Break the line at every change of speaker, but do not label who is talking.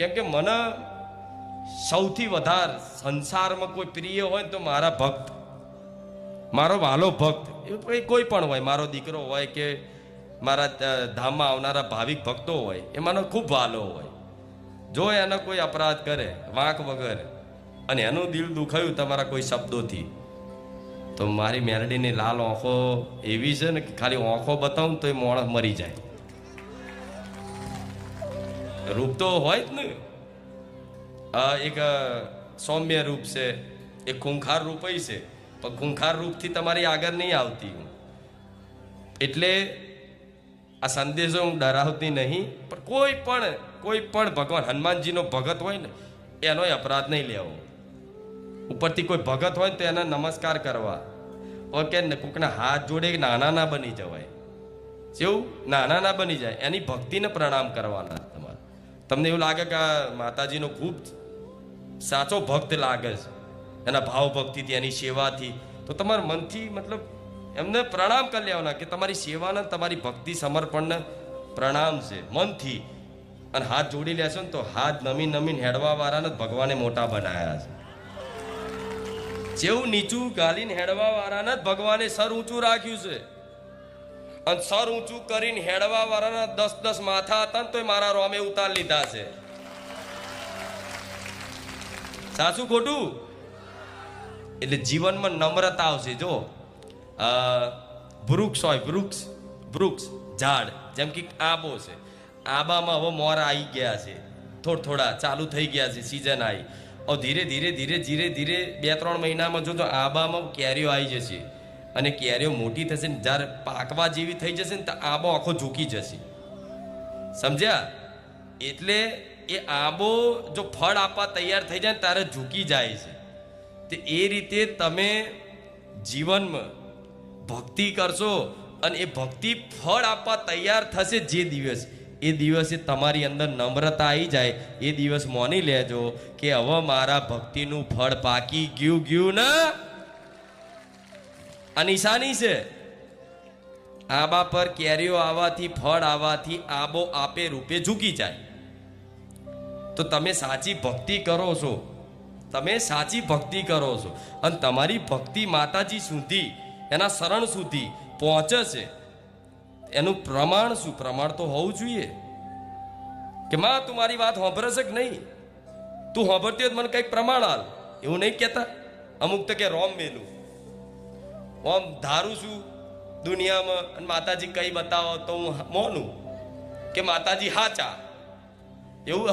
કેમ કે મને સૌથી વધારે સંસારમાં કોઈ પ્રિય હોય તો મારા ભક્ત, મારો વાલો ભક્ત, એ કોઈ પણ હોય, મારો દીકરો હોય કે મારા ધામમાં આવનારા ભાવિક ભક્તો હોય, એ મને ખૂબ વાલો હોય. જો એને કોઈ અપરાધ કરે વાંક વગર અને એનું દિલ દુખાયું તમારા કોઈ શબ્દોથી, તો મારી મેરડીની લાલ આંખો એવી છે ને કે ખાલી આંખો બતાવું તો એ માણસ મરી જાય. રૂપ તો હોય જ ને, એક સૌમ્ય રૂપ છે, એક ખૂંખાર રૂપ છે, પણ ખૂંખાર રૂપથી તમારી આગળ નહીં આવતી. એટલે આ સંદેશો હું ડરાવતી નહીં, પણ કોઈ પણ ભગવાન હનુમાનજીનો ભગત હોય ને એનો અપરાધ નહીં લેવો. ઉપરથી કોઈ ભગત હોય તો એને નમસ્કાર કરવા, ઓકે, કોઈકના હાથ જોડે નાના ના બની જવાય. જેવું નાના ના બની જાય, એની ભક્તિને પ્રણામ કરવાના. તમારે તમને એવું લાગે કે આ માતાજીનો ખૂબ સાચો ભક્ત લાગે છે, એના ભાવ ભક્તિથી, એની સેવાથી, તો તમારા મનથી મતલબ એમને પ્રણામ કરી લેવાના કે તમારી સેવાના, તમારી ભક્તિ સમર્પણને પ્રણામ છે મનથી. અને હાથ જોડી લેશો ને તો હાથ નમીન હેડવા વાળાને ભગવાને મોટા બનાયા છે. જેવું નીચું ગાલીને હેડવા વાળાને જ ભગવાને સર ઊંચું રાખ્યું છે. અને સર ઊંચું કરીને હેડવા વાળાના 10 માથા હતા ને તો મારા રોમે ઉતાર લીધા છે. સાચું ખોટું? એટલે જીવનમાં નમ્રતા આવશે. જો વૃક્ષ હોય, વૃક્ષ ઝાડ, જેમ કે આંબો છે, આંબામાં હવે મોર આવી ગયા છે, થોડા ચાલુ થઈ ગયા છે, સિઝન આવી. હવે ધીરે ધીરે 2-3 મહિનામાં જો તો આંબામાં કેરીઓ આવી જશે અને કેરીઓ મોટી થશે ને જ્યારે પાકવા જેવી થઈ જશે ને તો આંબો આખો ઝૂકી જશે. સમજ્યા? એટલે એ આંબો જો ફળ આપવા તૈયાર થઈ જાય ને ત્યારે ઝૂકી જાય છે. તો એ રીતે તમે જીવનમાં ભક્તિ કરશો અને એ ભક્તિ ફળ આપવા તૈયાર થશે જે દિવસ, એ દિવસે તમારી અંદર નમ્રતા આવી જાય, એ દિવસ માની લેજો કે હવે મારા ભક્તિનું ફળ પાકી ગયું ને આ નિશાની છે. આંબા પર કેરીઓ આવવાથી, ફળ આવવાથી આંબો આપે રૂપે ઝૂકી જાય. તો તમે સાચી ભક્તિ કરો છો, તમે સાચી ભક્તિ કરો છો અને તમારી ભક્તિ માતાજી સુધી, એના શરણ સુધી પહોંચે છે. એનું પ્રમાણ શું? પ્રમાણ તો હોવું જોઈએ કે માં તું મારી વાત સાંભળે છે કે નહીં? તું સાંભળતી હોય મને કંઈક પ્રમાણ હાલ. એવું નહીં કહેતા અમુક તો કે રોમ મેલું ઓમ ધારું છું દુનિયામાં અને માતાજી કઈ બતાવો તો હું મોનું કે માતાજી હાચા. એવું